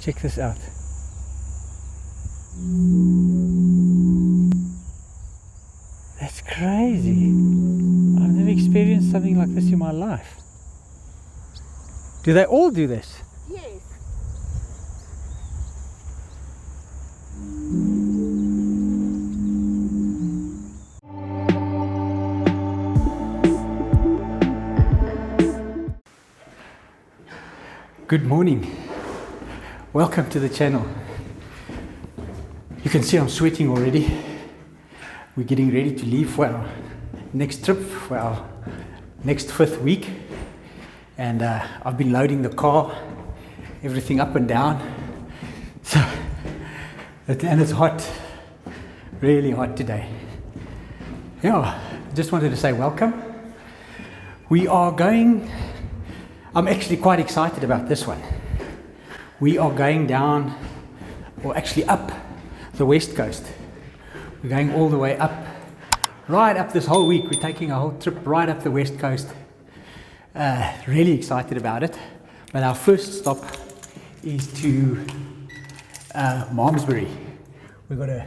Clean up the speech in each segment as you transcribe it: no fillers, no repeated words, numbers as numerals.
Check this out. That's crazy. I've never experienced something like this in my life. Do they all do this? Yes. Good morning. Welcome to the channel. You can see I'm sweating already. We're getting ready to leave for our next trip, for our next 5th week. And I've been loading the car, everything up and down. So, and it's hot, really hot today. Yeah, just wanted to say welcome. We are going, I'm actually quite excited about this one. We are going down, or actually up the west coast. We're going all the way up, right up this whole week. We're taking a whole trip right up the west coast. Really excited about it. But our first stop is to Malmesbury. We've got a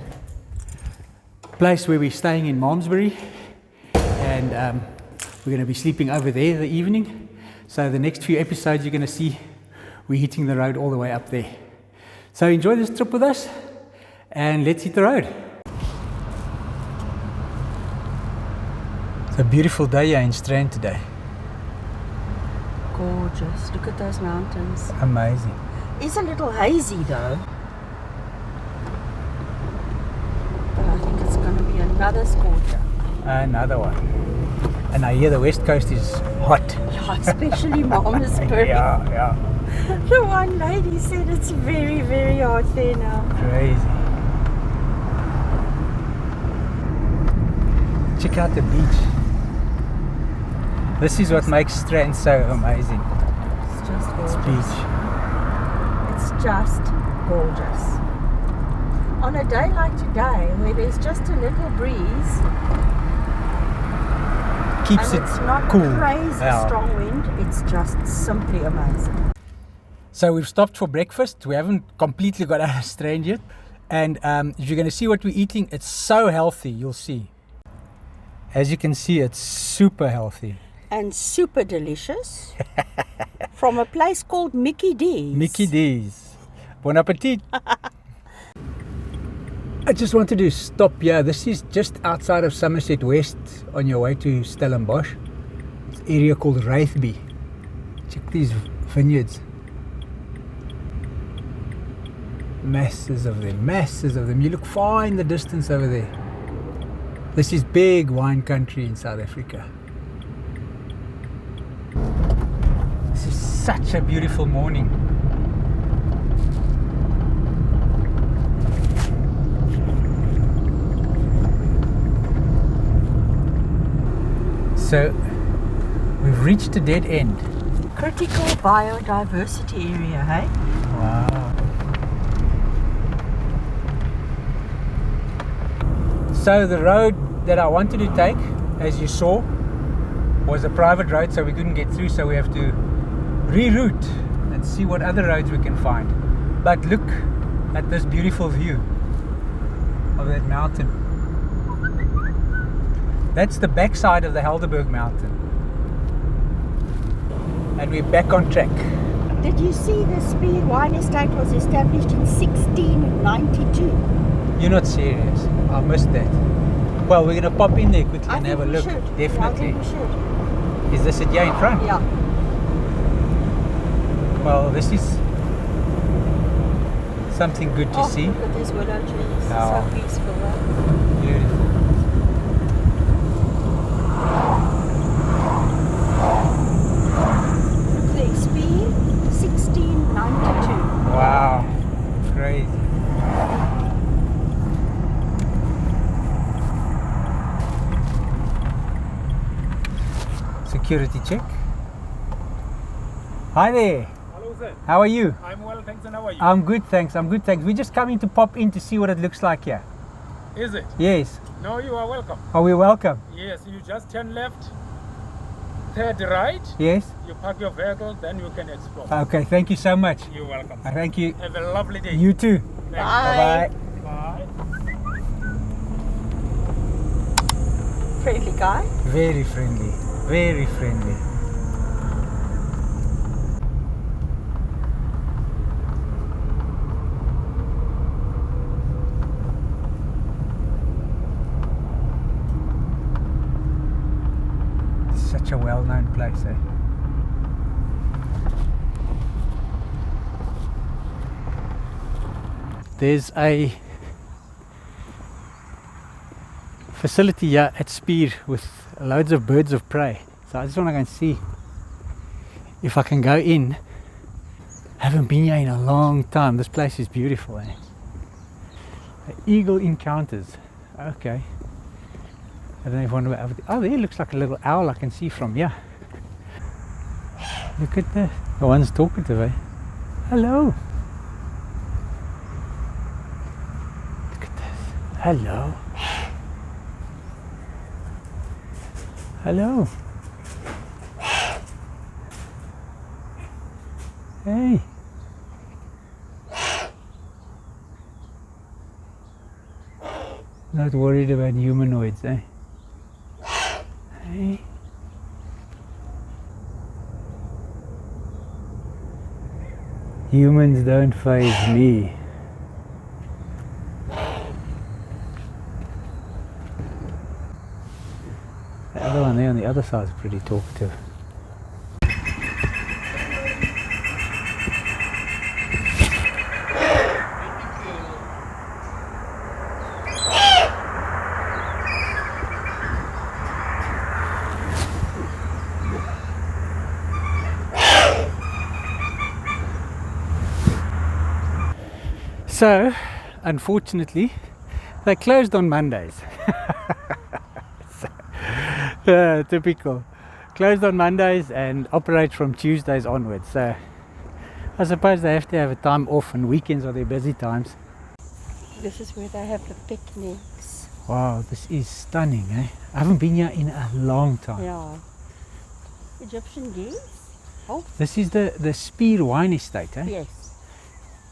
place where we're staying in Malmesbury, and we're going to be sleeping over there the evening. So the next few episodes you're going to see we're hitting the road all the way up there. So enjoy this trip with us and let's hit the road. It's a beautiful day here in Strand today. Gorgeous. Look at those mountains. Amazing. It's a little hazy though. But I think it's going to be another scorcher. Another one. And I hear the west coast is hot. Yeah, especially Malmesbury. Yeah. The one lady said it's very, very hot there now. Crazy. Check out the beach. This is what makes Strand so amazing. It's just gorgeous. It's beach. It's just gorgeous. On a day like today, where there's just a little breeze, Keeps and it it's not cool. crazy strong wind, it's just simply amazing. So we've stopped for breakfast. We haven't completely got out of Strand yet. And if you're going to see what we're eating, it's so healthy, you'll see. As you can see, it's super healthy. And super delicious. From a place called Mickey D's. Mickey D's. Bon appetit. I just wanted to stop here. This is just outside of Somerset West on your way to Stellenbosch. It's an area called Raithby. Check these vineyards. Masses of them. You look far in the distance over there. This is big wine country in South Africa. This is such a beautiful morning. So we've reached a dead end. Critical biodiversity area, hey? Wow. So the road that I wanted to take, as you saw, was a private road, so we couldn't get through, so we have to reroute and see what other roads we can find. But look at this beautiful view of that mountain. That's the backside of the Helderberg mountain. And we're back on track. Did you see the Spier Wine Estate was established in 1692? You're not serious. I missed that. Well, we're going to pop in there quickly and have a look. Should. Definitely. I think we should. Is this it here in front? Yeah. Well, this is something good to see. Look at these willow trees. Oh. So peaceful. Right? Beautiful. The Spier, 1692. Wow. Crazy. Security check. Hi there. Hello sir. How are you? I'm well, thanks, and how are you? I'm good, thanks. We're just coming to pop in to see what it looks like here. Is it? Yes. No, you are welcome. Are we welcome? Yes, you just turn left third right, Yes. you park your vehicle, then you can explore. Okay, thank you so much. You're welcome. Thank you. Have a lovely day. You too. Thanks. Bye. Bye-bye. Bye. Friendly guy. Very friendly. Very friendly. Such a well-known place, eh? There's a facility here at Spier with loads of birds of prey. So I just want to go and see if I can go in. Haven't been here in a long time. This place is beautiful, eh? Eagle encounters. Okay. I don't know if I want to. Oh, there looks like a little owl I can see from here. Look at that. The one's talkative, eh? Hello. Look at this. Hello. Hello. Hey. Not worried about humanoids, eh? Hey. Humans don't faze me. The other one there on the other side is pretty talkative. So, unfortunately, they closed on Mondays. Typical. Closed on Mondays and operate from Tuesdays onwards. So, I suppose they have to have a time off, and weekends are their busy times. This is where they have the picnics. Wow, this is stunning, eh? I haven't been here in a long time. Yeah. Egyptian geese? Oh, This is the Spier Wine Estate, eh? yes.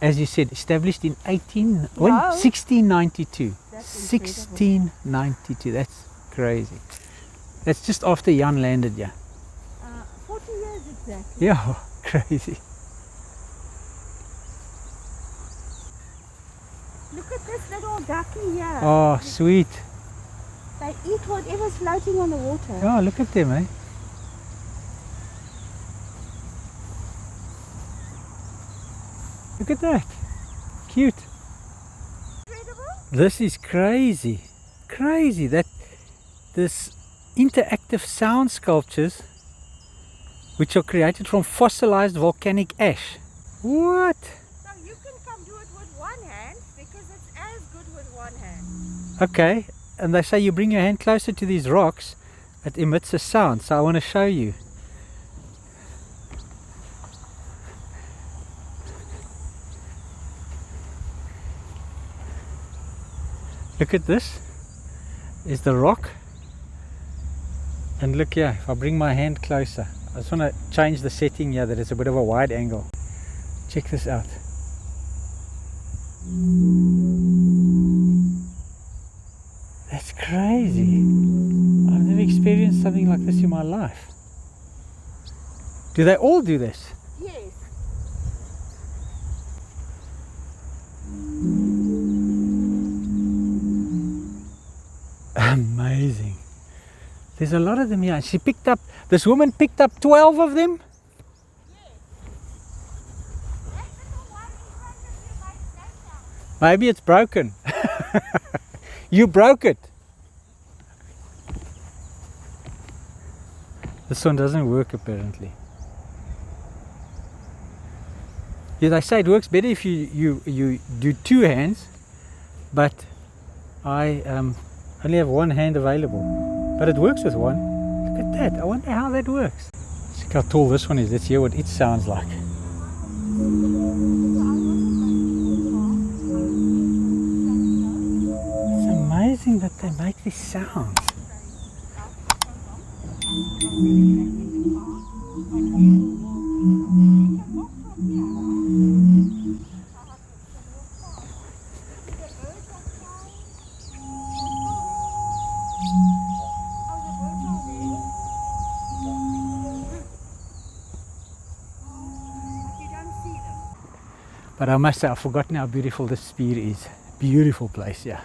As you said, established in 1692. That's incredible. 1692, that's crazy. That's just after Jan landed, yeah. 40 years exactly. Yeah, crazy. Look at this little ducky here. Oh, sweet. They eat whatever's floating on the water. Oh, look at them, eh? Look at that. Cute. Incredible. This is crazy. Crazy that this interactive sound sculptures which are created from fossilised volcanic ash. What? So you can come do it with one hand because it's as good with one hand. Okay, and they say you bring your hand closer to these rocks, it emits a sound, so I want to show you. Look at this, is the rock, and look here, if I bring my hand closer, I just want to change the setting here that it's a bit of a wide angle. Check this out. That's crazy. I've never experienced something like this in my life. Do they all do this? Yes. Amazing. There's a lot of them here. This woman picked up 12 of them. Maybe it's broken. You broke it. This one doesn't work apparently. Yeah, they say it works better if you do two hands, but I only have one hand available. But it works with one. Look at that. I wonder how that works. Look how tall this one is. Let's hear what it sounds like. It's amazing that they make these sounds. But I must say, I've forgotten how beautiful this Spier is. Beautiful place, yeah.